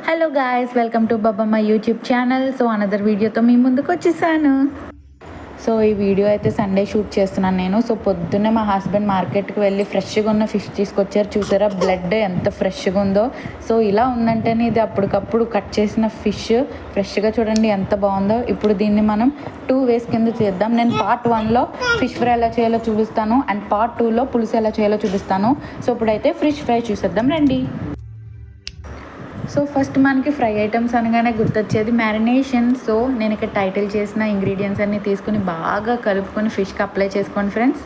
Hello guys, welcome to Babamma YouTube channel. So another వీడియోతో మీ ముందుకు వచ్చేసాను. సో ఈ వీడియో అయితే సండే షూట్ చేస్తున్నాను నేను. సో పొద్దున్నే మా హస్బెండ్ మార్కెట్కి వెళ్ళి ఫ్రెష్గా ఉన్న ఫిష్ తీసుకొచ్చారు. చూసారా బ్లడ్ ఎంత ఫ్రెష్గా ఉందో. సో ఇలా ఉందంటేనే ఇది అప్పటికప్పుడు కట్ చేసిన ఫిష్. ఫ్రెష్గా చూడండి ఎంత బాగుందో. ఇప్పుడు దీన్ని మనం 2 వేస్ కింద చేద్దాం. నేను పార్ట్ 1లో ఫిష్ ఫ్రై ఎలా చేయాలో చూపిస్తాను అండ్ పార్ట్ 2లో పులుసు ఎలా చేయాలో చూపిస్తాను. సో ఇప్పుడైతే ఫిష్ ఫ్రై చూసేద్దాం రండి. సో ఫస్ట్ మనకి ఫ్రై ఐటమ్స్ అనగానే గుర్తొచ్చేది మ్యారినేషన్. సో నేను ఇక్కడ టైటిల్ చేసిన ఇంగ్రీడియంట్స్ అన్నీ తీసుకుని బాగా కలుపుకొని ఫిష్కి అప్లై చేసుకోండి ఫ్రెండ్స్.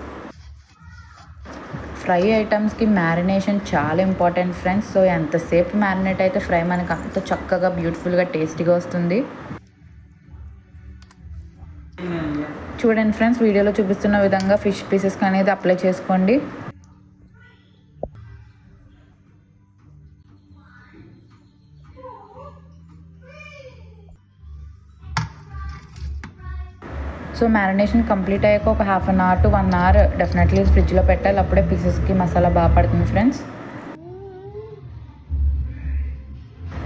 ఫ్రై ఐటమ్స్కి మ్యారినేషన్ చాలా ఇంపార్టెంట్ ఫ్రెండ్స్. సో ఎంతసేపు మ్యారినేట్ అయితే ఫ్రై మనకు అంత చక్కగా బ్యూటిఫుల్గా టేస్టీగా వస్తుంది. చూడండి ఫ్రెండ్స్, వీడియోలో చూపిస్తున్న విధంగా ఫిష్ పీసెస్కి అనేది అప్లై చేసుకోండి. సో మ్యారినేషన్ కంప్లీట్ అయ్యాక ఒక ½ an hour to 1 hour definitely ఫ్రిడ్జ్లో పెట్టాలి. అప్పుడే పీసెస్కి మసాలా బాగా పడుతుంది ఫ్రెండ్స్.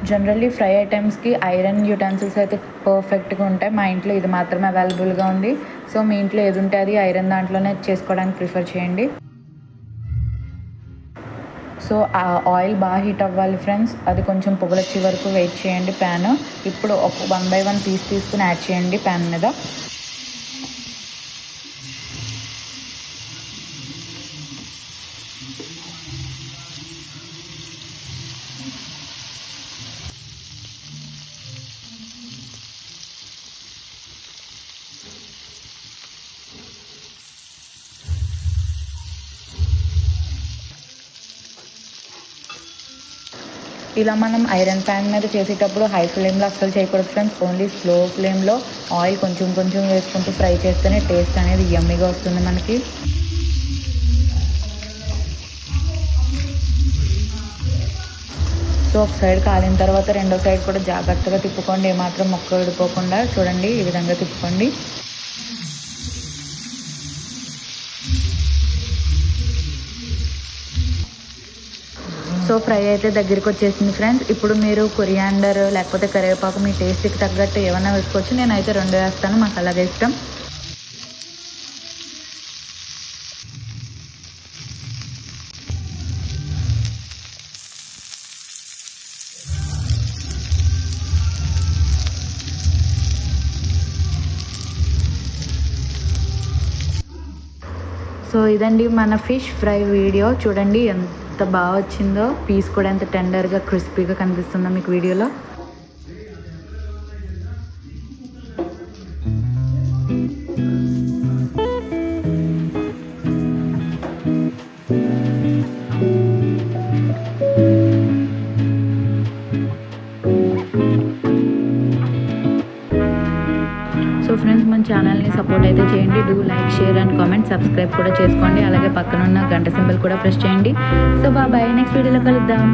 జనరల్లీ ఫ్రై ఐటమ్స్కి ఐరన్ యూటెన్సిల్స్ అయితే పర్ఫెక్ట్గా ఉంటాయి. మా ఇంట్లో ఇది మాత్రమే అవైలబుల్గా ఉంది. సో మీ ఇంట్లో ఏది ఉంటే అది ఐరన్ దాంట్లోనే చేసుకోవడానికి ప్రిఫర్ చేయండి. సో ఆ ఆయిల్ బాగా హీట్ అవ్వాలి ఫ్రెండ్స్. అది కొంచెం పొగలొచ్చే వరకు వెయిట్ చేయండి ప్యాన్. ఇప్పుడు ఒక 1 by 1 పీస్ తీసుకుని యాడ్ చేయండి ప్యాన్ మీద. ఇలా మనం ఐరన్ ప్యాన్ మీద చేసేటప్పుడు హై ఫ్లేమ్లో అస్సలు చేయకూడదు ఫ్రెండ్స్. ఓన్లీ స్లో ఫ్లేమ్లో ఆయిల్ కొంచెం కొంచెం వేసుకుంటూ ఫ్రై చేస్తేనే టేస్ట్ అనేది యమ్మీగా వస్తుంది మనకి. సో ఒక సైడ్ కాలిన తర్వాత రెండో సైడ్ కూడా జాగ్రత్తగా తిప్పుకోండి. ఏమాత్రం మొక్క విడిపోకుండా చూడండి, ఈ విధంగా తిప్పుకోండి. సో ఫ్రై అయితే దగ్గరికి వచ్చేసింది ఫ్రెండ్స్. ఇప్పుడు మీరు కొరియాండర్ లేకపోతే కరివేపాకు మీ టేస్ట్కి తగ్గట్టు ఏమైనా వేసుకోవచ్చు. నేనైతే 2 వేస్తాను, మాకు అలాగే ఇష్టం. సో ఇదండి మన ఫిష్ ఫ్రై వీడియో. చూడండి ఎంత బాగా వచ్చిందో. పీస్ కూడా ఎంత టెండర్గా క్రిస్పీగా కనిపిస్తుందో మీకు వీడియోలో. సో ఫ్రెండ్స్, మన ఛానల్ని సపోర్ట్ అయితే చేయండి. Do like, share and comment, subscribe కూడా చేసుకోండి. అలాగే పక్కన ఉన్న గంట సింబల్ కూడా ప్రెస్ చేయండి. సో బాయ్, నెక్స్ట్ వీడియోలో కలుద్దాం.